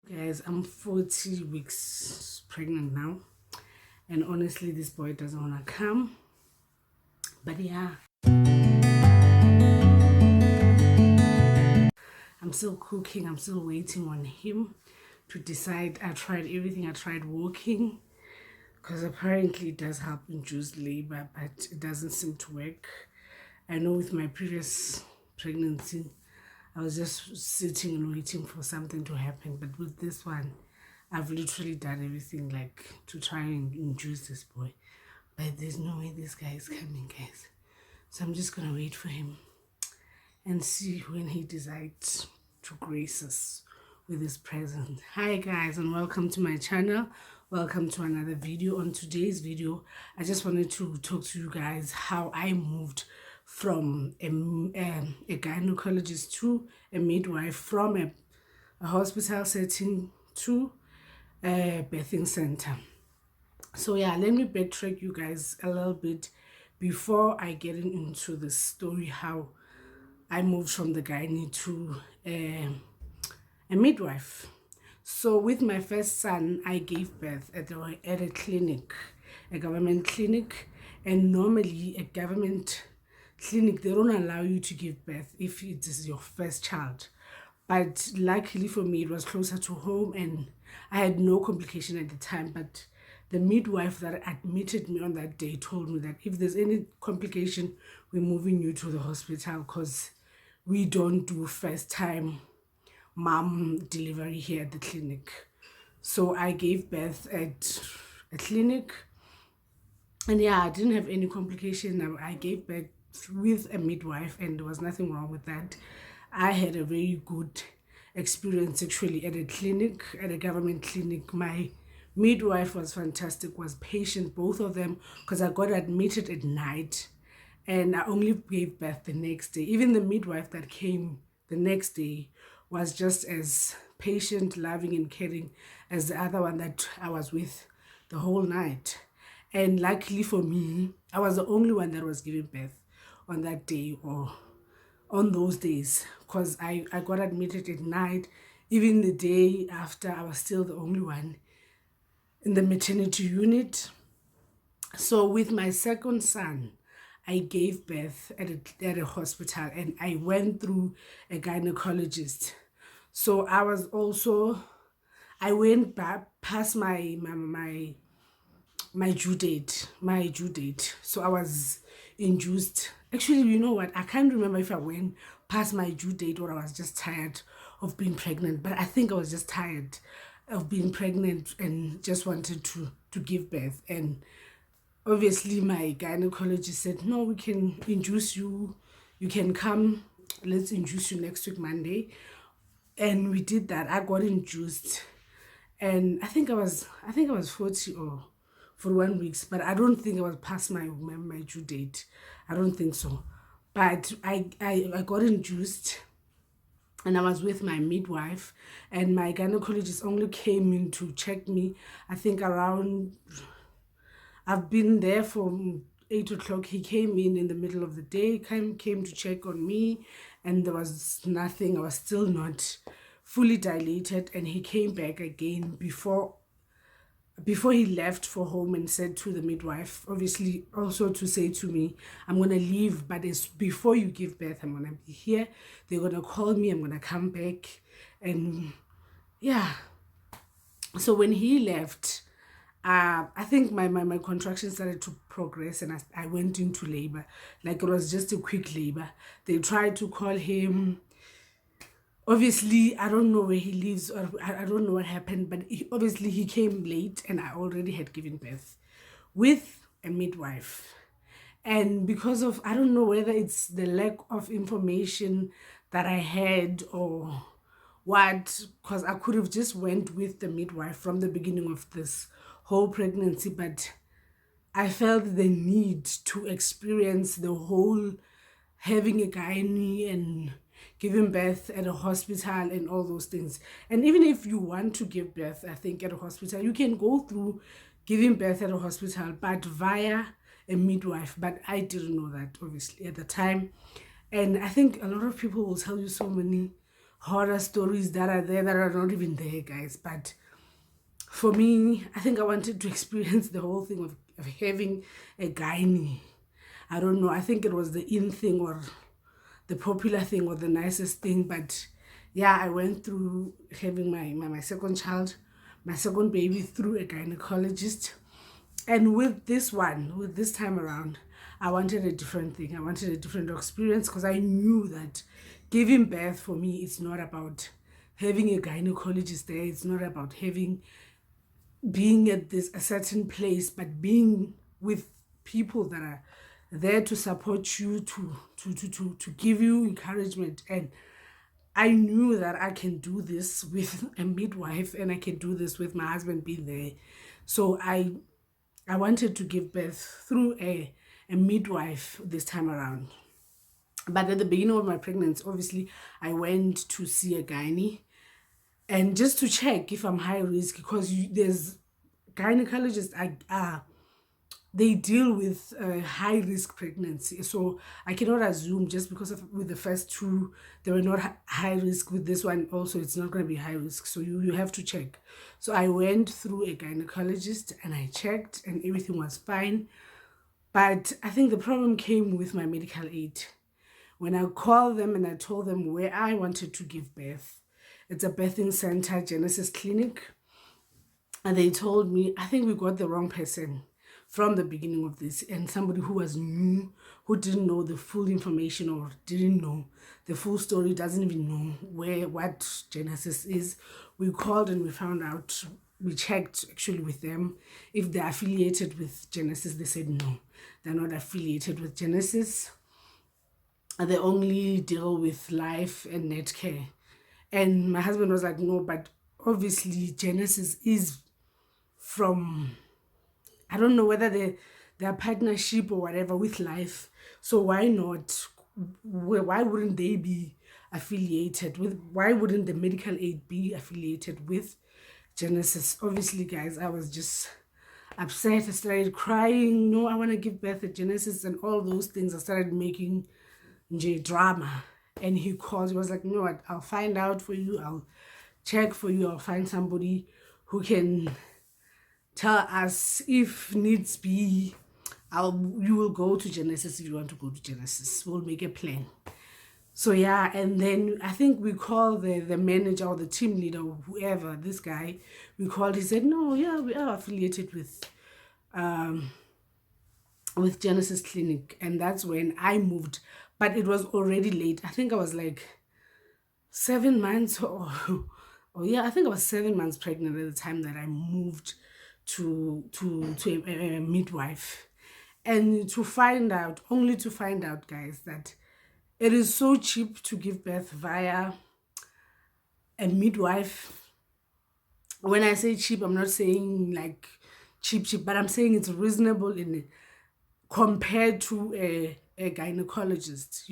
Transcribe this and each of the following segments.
Guys, I'm 40 weeks pregnant now, and honestly, this boy doesn't want to come. But yeah, I'm still cooking, I'm still waiting on him to decide. I tried everything, I tried walking because apparently it does help induce labor, but it doesn't seem to work. I know with my previous pregnancy, I was just sitting and waiting for something to happen, but with this one, I've literally done everything like to try and induce this boy. But there's no way this guy is coming, guys. So I'm just gonna wait for him and see when he decides to grace us with his presence. Hi guys, and welcome to my channel. Welcome to another video. On today's video, I just wanted to talk to you guys how I moved from a gynecologist to a midwife, from a hospital setting to a birthing center. So yeah, let me backtrack you guys a little bit before I get into the story how I moved from the gynae to a midwife. So with my first son, I gave birth at a clinic, a government clinic, and normally a government clinic, they don't allow you to give birth if it is your first child. But luckily for me, it was closer to home and I had no complication at the time. But the midwife that admitted me on that day told me that if there's any complication, we're moving you to the hospital because we don't do first time mom delivery here at the clinic. So I gave birth at a clinic, and yeah, I didn't have any complication. I gave birth with a midwife and there was nothing wrong with that. I had a very good experience actually at a clinic, at a government clinic. My midwife was fantastic, was patient, both of them, because I got admitted at night and I only gave birth the next day. Even the midwife that came the next day was just as patient, loving, and caring as the other one that I was with the whole night. And luckily for me, I was the only one that was giving birth on that day or on those days, because I got admitted at night. Even the day after, I was still the only one in the maternity unit. So with my second son, I gave birth at a hospital and I went through a gynecologist. So I went back past my due date. So I was induced. Actually, you know what? I can't remember if I went past my due date or I was just tired of being pregnant. But I think I was just tired of being pregnant and just wanted to give birth. And obviously my gynecologist said, no, we can induce you. You can come. Let's induce you next week, Monday. And we did that. I got induced. And I think I was 40 or 41 weeks, but I don't think I was past my due date. I don't think so. But I got induced and I was with my midwife, and my gynecologist only came in to check me, I think around, I've been there from 8 o'clock. He came in the middle of the day, came to check on me, and there was nothing. I was still not fully dilated, and he came back again before he left for home and said to the midwife, obviously also to say to me, I'm going to leave, but it's before you give birth, I'm going to be here. They're going to call me, I'm going to come back. And yeah, so when he left, I think my contractions started to progress and I went into labor. Like it was just a quick labor. They tried to call him. Obviously, I don't know where he lives or I don't know what happened, but obviously he came late and I already had given birth with a midwife. And because of, I don't know whether it's the lack of information that I had or what, because I could have just went with the midwife from the beginning of this whole pregnancy, but I felt the need to experience the whole having a gynae and giving birth at a hospital and all those things. And even if you want to give birth, I think at a hospital, you can go through giving birth at a hospital, but via a midwife. But I didn't know that, obviously, at the time. And I think a lot of people will tell you so many horror stories that are there that are not even there, guys. But for me, I think I wanted to experience the whole thing of having a gynae. I don't know, I think it was the in thing or the popular thing or the nicest thing. But yeah, I went through having my second child, my second baby, through a gynecologist. And with this time around, I wanted a different thing. I wanted a different experience because I knew that giving birth for me, it's not about having a gynecologist there. It's not about being at a certain place, but being with people that are there to support you, to give you encouragement. And I knew that I can do this with a midwife, and I can do this with my husband being there. So I wanted to give birth through a midwife this time around. But at the beginning of my pregnancy, obviously, I went to see a gynae, and just to check if I'm high risk, because there's gynecologists they deal with high risk pregnancy. So I cannot assume just because with the first two they were not high risk, with this one also it's not going to be high risk. So you have to check. So I went through a gynecologist and I checked and everything was fine. But I think the problem came with my medical aid. When I called them and I told them where I wanted to give birth, it's a birthing center, Genesis Clinic. And they told me, I think we got the wrong person from the beginning of this, and somebody who was new, who didn't know the full information or didn't know the full story, doesn't even know what Genesis is. We called and we found out, we checked actually with them if they're affiliated with Genesis. They said no, they're not affiliated with Genesis. They only deal with life and net care. And my husband was like, no, but obviously Genesis is from, I don't know whether they're partnership or whatever with life. So why not? Why wouldn't they be affiliated with? Why wouldn't the medical aid be affiliated with Genesis? Obviously, guys, I was just upset. I started crying. No, I want to give birth at Genesis and all those things. I started making drama. And he called. He was like, "No, what? I'll find out for you. I'll check for you. I'll find somebody who can tell us if needs be. You will go to Genesis if you want to go to Genesis. We'll make a plan." So yeah, and then I think we called the manager or the team leader or whoever, this guy, we called. He said, "No, yeah, we are affiliated with Genesis Clinic." And that's when I moved, but it was already late. I think I was like 7 months or yeah, I think I was 7 months pregnant at the time that I moved to a midwife. And only to find out, guys, that it is so cheap to give birth via a midwife. When I say cheap, I'm not saying like cheap, but I'm saying it's reasonable compared to a gynecologist,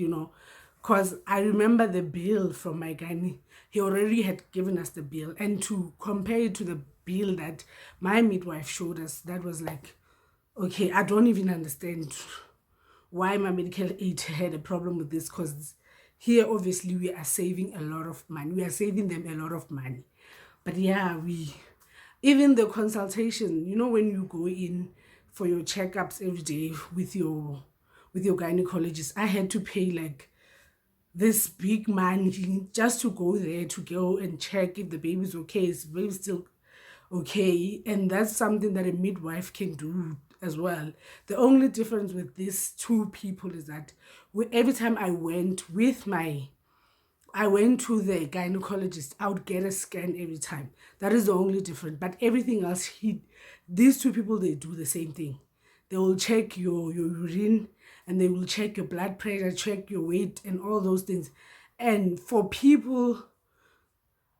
because I remember the bill from my gynae. He already had given us the bill, and to compare it to the bill that my midwife showed us, that was like, okay, I don't even understand why my medical aid had a problem with this, because here obviously we are saving a lot of money. We are saving them a lot of money. But yeah, even the consultation, when you go in for your checkups every day with your gynecologist, I had to pay like this big money just to go there to go and check if the baby's okay, is the baby still okay. And that's something that a midwife can do as well. The only difference with these two people is that every time I went to the gynecologist, I would get a scan every time. That is the only difference. But everything else, these two people, they do the same thing. They will check your urine, and they will check your blood pressure, check your weight, and all those things. And for people,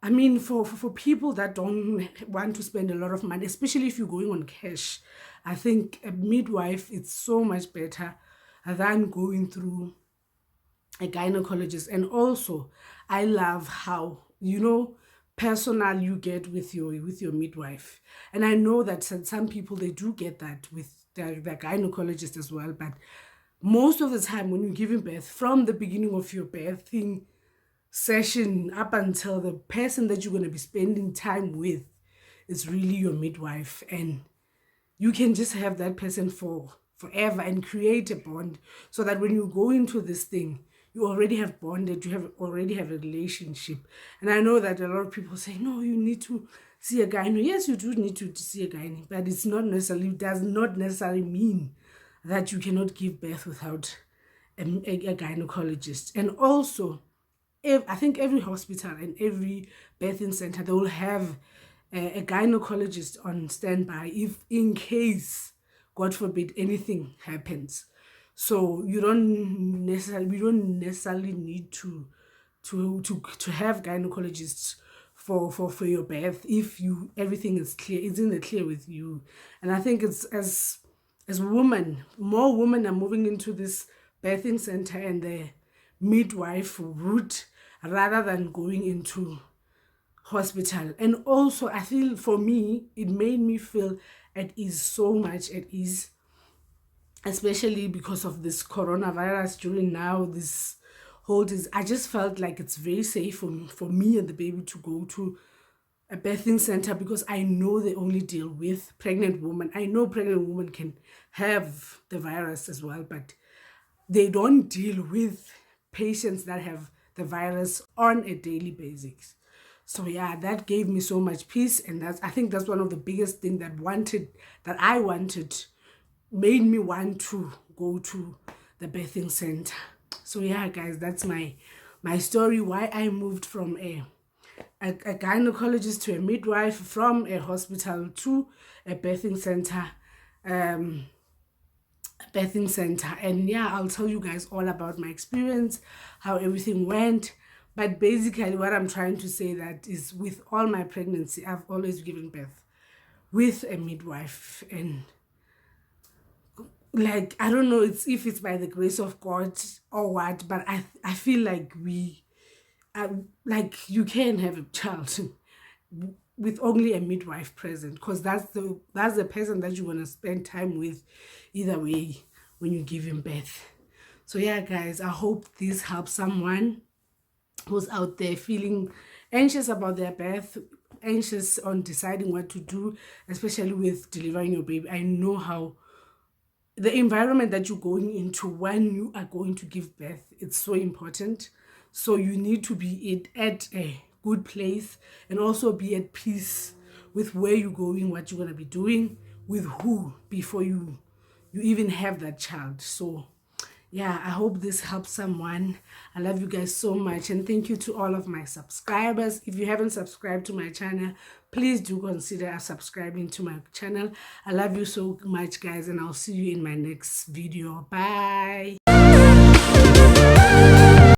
for people that don't want to spend a lot of money, especially if you're going on cash, I think a midwife is so much better than going through a gynecologist. And also, I love how personal you get with your midwife. And I know that some people, they do get that with their gynecologist as well. But most of the time when you're giving birth, from the beginning of your birthing session up until the person that you're going to be spending time with is really your midwife, and you can just have that person for forever and create a bond, so that when you go into this thing, you already have bonded, already have a relationship. And I know that a lot of people say, no, you need to see a gyno. Yes, you do need to see a gyno, but does not necessarily mean that you cannot give birth without a gynecologist. And also, I think every hospital and every birthing center, they will have a gynecologist on standby if in case, God forbid, anything happens. So we don't necessarily need to have gynecologists for your birth if everything is clear, it's in the clear with you. And I think it's as women, more women are moving into this birthing center and the midwife route rather than going into hospital. And also, I feel for me, it made me feel at ease, so much at ease, especially because of this coronavirus during now this whole disease. I just felt like it's very safe for me and the baby to go to a birthing center, because I know they only deal with pregnant women. I know pregnant women can have the virus as well, but they don't deal with patients that have the virus on a daily basis. So yeah, that gave me so much peace, and I think that's one of the biggest things that I wanted, made me want to go to the birthing center. So yeah, guys, that's my story, why I moved from a gynecologist to a midwife, from a hospital to a birthing center. And yeah, I'll tell you guys all about my experience, how everything went. But basically what I'm trying to say that is, with all my pregnancy, I've always given birth with a midwife. And like, I don't know if it's by the grace of God or what, but I feel like like you can have a child with only a midwife present, because that's the person that you want to spend time with either way when you give him birth. So yeah, guys, I hope this helps someone who's out there feeling anxious about their birth, anxious on deciding what to do, especially with delivering your baby. I know how the environment that you're going into when you are going to give birth, it's so important. So you need to be at a good place, and also be at peace with where you're going, what you're going to be doing, with who, before you even have that child. So yeah, I hope this helps someone. I love you guys so much, and thank you to all of my subscribers. If you haven't subscribed to my channel, please do consider subscribing to my channel. I love you so much, guys, and I'll see you in my next video. Bye.